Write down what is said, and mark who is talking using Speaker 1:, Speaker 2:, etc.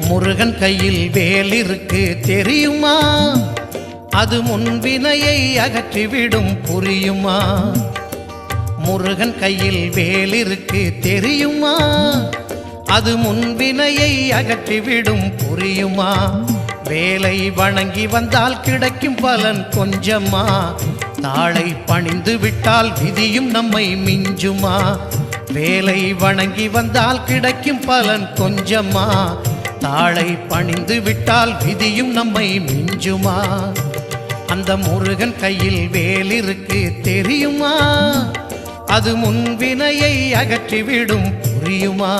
Speaker 1: முருகன் கையில் வேல் இருக்கு தெரியுமா? அது முன்வினையை அகற்றிவிடும் புரியுமா? முருகன் கையில் வேல் இருக்கு தெரியுமா? அது முன்வினையை அகற்றிவிடும் புரியுமா? வேலை வணங்கி வந்தால் கிடைக்கும் பலன் கொஞ்சமா? தாளை பணிந்து விட்டால் விதியும் நம்மை மிஞ்சுமா? வேலை வணங்கி வந்தால் கிடைக்கும் பலன் கொஞ்சமா? தாளை பணிந்து விட்டால் விதியும் நம்மை மிஞ்சுமா? அந்த முருகன் கையில் வேல் இருக்கு தெரியுமா? அது முன்வினையை அகற்றிவிடும் புரியுமா?